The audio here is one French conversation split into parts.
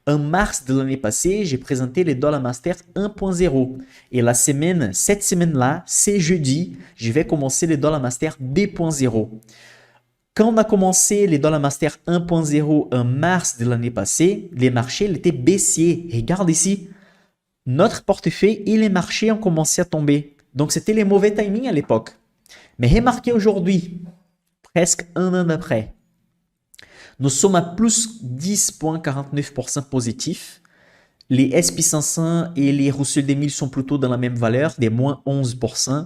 En mars de l'année passée, j'ai présenté les Dollar Master 1.0. Et cette semaine-là, c'est jeudi, je vais commencer les Dollar Master 2.0. Quand on a commencé les Dollar Master 1.0 en mars de l'année passée, les marchés étaient baissiers. Regarde ici, notre portefeuille et les marchés ont commencé à tomber. Donc, c'était les mauvais timings à l'époque. Mais remarquez aujourd'hui, presque un an après, nous sommes à plus 10,49% positifs. Les SP500 et les Russell 2000 sont plutôt dans la même valeur, des moins 11%.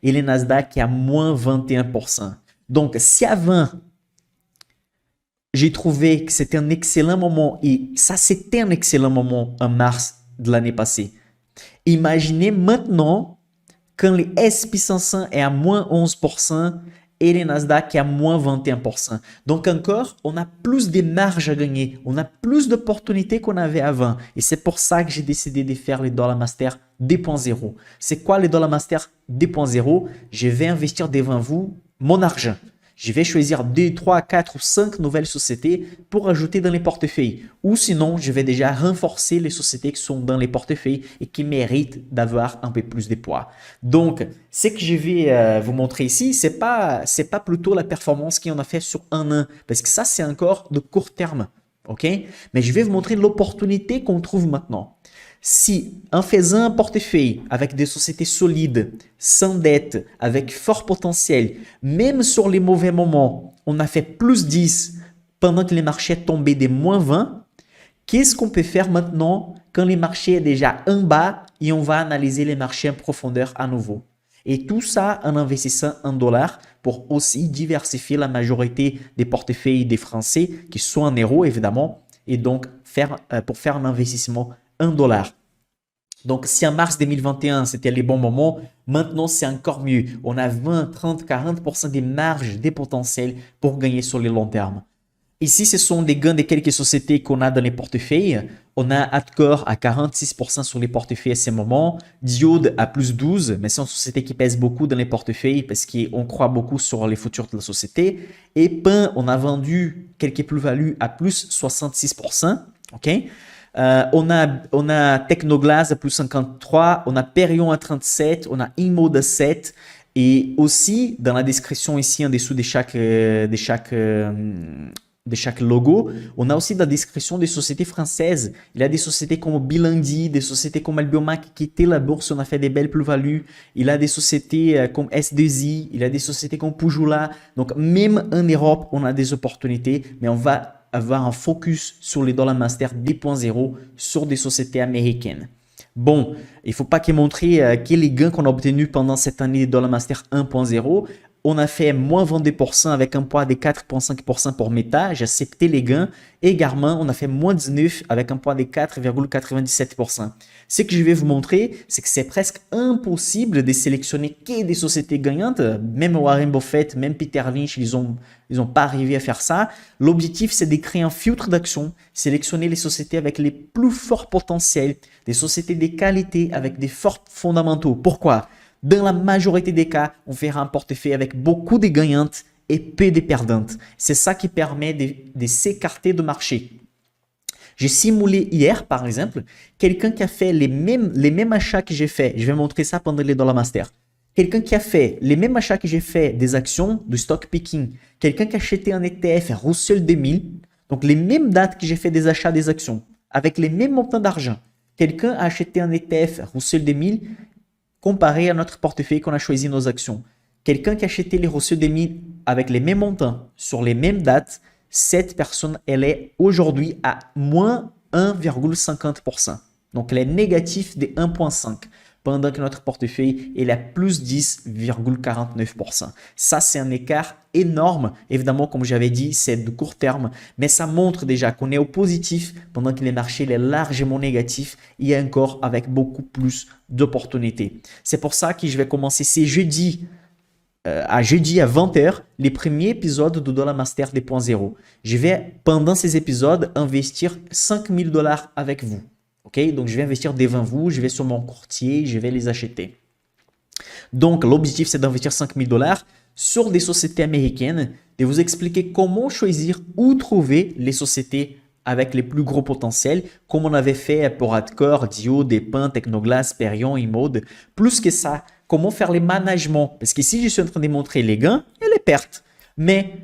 Et les Nasdaq est à moins 21%. Donc, si avant, j'ai trouvé que c'était un excellent moment, et ça, c'était un excellent moment en mars de l'année passée. Imaginez maintenant, quand les SP500 est à moins 11%, et les Nasdaq est à moins 21%. Donc encore, on a plus de marge à gagner. On a plus d'opportunités qu'on avait avant. Et c'est pour ça que j'ai décidé de faire les Dollar Master 2.0. C'est quoi les Dollar Master 2.0? Je vais investir devant vous mon argent. Je vais choisir 2, 3, 4 ou 5 nouvelles sociétés pour ajouter dans les portefeuilles. Ou sinon, je vais déjà renforcer les sociétés qui sont dans les portefeuilles et qui méritent d'avoir un peu plus de poids. Donc, ce que je vais vous montrer ici, c'est pas plutôt la performance qu'on a fait sur un an. Parce que ça, c'est encore de court terme. OK? Mais je vais vous montrer l'opportunité qu'on trouve maintenant. Si en faisant un portefeuille avec des sociétés solides, sans dette, avec fort potentiel, même sur les mauvais moments, on a fait plus 10 pendant que les marchés tombaient des moins 20, qu'est-ce qu'on peut faire maintenant quand les marchés sont déjà en bas et on va analyser les marchés en profondeur à nouveau? Et tout ça en investissant en dollars pour aussi diversifier la majorité des portefeuilles des Français qui sont en euros évidemment et donc pour faire un investissement en dollars. Donc, si en mars 2021, c'était les bons moments, maintenant, c'est encore mieux. On a 20, 30, 40% des marges, des potentiels pour gagner sur le long terme. Ici, ce sont des gains de quelques sociétés qu'on a dans les portefeuilles. On a Adcore à 46% sur les portefeuilles à ce moment. Diode à plus 12%, mais c'est une société qui pèse beaucoup dans les portefeuilles parce qu'on croit beaucoup sur les futurs de la société. Et Pain, on a vendu quelques plus-values à plus 66%. OK? On a Technoglass à plus 53, on a Perion à 37, on a Inmode à 7 et aussi dans la description ici en dessous de chaque logo, on a aussi la description des sociétés françaises. Il y a des sociétés comme Bilandi, des sociétés comme Albiomac qui étaient la bourse, on a fait des belles plus-values. Il y a des sociétés comme S2I, il y a des sociétés comme Pujula. Donc même en Europe, on a des opportunités, mais on va avoir un focus sur les Dollar Master 2.0 sur des sociétés américaines. Bon, il ne faut pas que montrer quels les gains qu'on a obtenus pendant cette année de Dollar Master 1.0. On a fait moins 22% avec un poids de 4,5% pour Meta. J'ai accepté les gains. Également, on a fait moins 19% avec un poids de 4,97%. Ce que je vais vous montrer, c'est que c'est presque impossible de sélectionner que des sociétés gagnantes. Même Warren Buffett, même Peter Lynch, ils ont pas arrivé à faire ça. L'objectif, c'est de créer un filtre d'action, sélectionner les sociétés avec les plus forts potentiels, des sociétés de qualité avec des forts fondamentaux. Pourquoi? Dans la majorité des cas, on fera un portefeuille avec beaucoup de gagnantes et peu de perdantes. C'est ça qui permet de s'écarter du marché. J'ai simulé hier, par exemple, quelqu'un qui a fait les mêmes achats que j'ai fait. Je vais montrer ça pendant les Dollar Master. Quelqu'un qui a fait les mêmes achats que j'ai fait des actions de stock picking. Quelqu'un qui a acheté un ETF Russell 2000. Donc, les mêmes dates que j'ai fait des achats des actions avec les mêmes montants d'argent. Quelqu'un a acheté un ETF Russell 2000 comparé à notre portefeuille qu'on a choisi nos actions. Quelqu'un qui a acheté les Russell 2000 avec les mêmes montants sur les mêmes dates, cette personne, elle est aujourd'hui à moins 1,50%. Donc, elle est négative de 1,5% pendant que notre portefeuille est à plus 10,49%. Ça, c'est un écart énorme. Évidemment, comme j'avais dit, c'est de court terme, mais ça montre déjà qu'on est au positif pendant que les marchés sont largement négatifs et encore avec beaucoup plus d'opportunités. C'est pour ça que je vais commencer ce jeudi à 20h, les premiers épisodes de Dollar Master 2.0. Je vais, pendant ces épisodes, investir 5 000 $ avec vous. Okay? Donc, je vais investir devant vous, je vais sur mon courtier, je vais les acheter. Donc, l'objectif, c'est d'investir 5 000 $ sur des sociétés américaines, de vous expliquer comment choisir ou trouver les sociétés avec les plus gros potentiels, comme on avait fait pour Adcore, Dio, Depin, Technoglass, Perion, Imode. Plus que ça, comment faire les managements. Parce qu'ici, je suis en train de montrer les gains et les pertes. Mais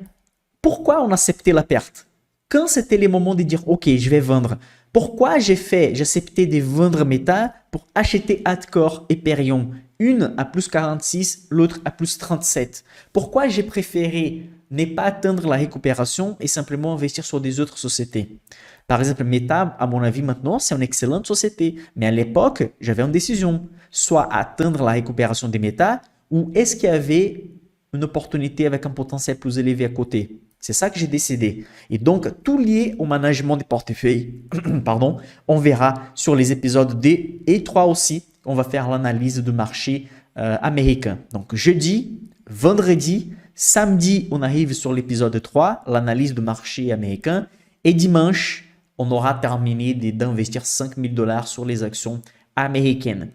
pourquoi on acceptait la perte? Quand c'était le moment de dire, OK, je vais vendre. Pourquoi j'acceptais de vendre Meta pour acheter Adcore et Perion? Une à plus 46, l'autre à plus 37. Pourquoi j'ai préféré ne pas atteindre la récupération et simplement investir sur des autres sociétés? Par exemple, Meta, à mon avis, maintenant, c'est une excellente société. Mais à l'époque, j'avais une décision. Soit atteindre la récupération des Meta, ou est-ce qu'il y avait une opportunité avec un potentiel plus élevé à côté? C'est ça que j'ai décidé. Et donc, tout lié au management des portefeuilles, pardon, on verra sur les épisodes 2 et 3 aussi. On va faire l'analyse du marché américain. Donc, jeudi, vendredi, samedi, on arrive sur l'épisode 3, l'analyse du marché américain. Et dimanche, on aura terminé d'investir 5 000 $ sur les actions américaines.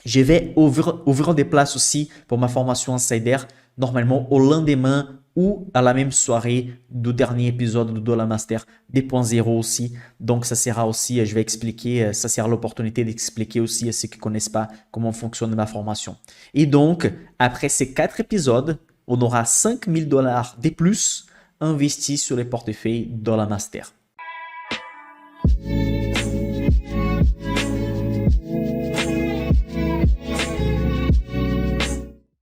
Je vais ouvrir des places aussi pour ma formation Insider, normalement au lendemain ou à la même soirée du dernier épisode de Dollar Master 2.0 aussi. Donc, ça sera aussi, je vais expliquer, ça sera l'opportunité d'expliquer aussi à ceux qui ne connaissent pas comment fonctionne ma formation. Et donc, après ces 4 épisodes, on aura 5 000 $ de plus investis sur les portefeuilles Dollar Master.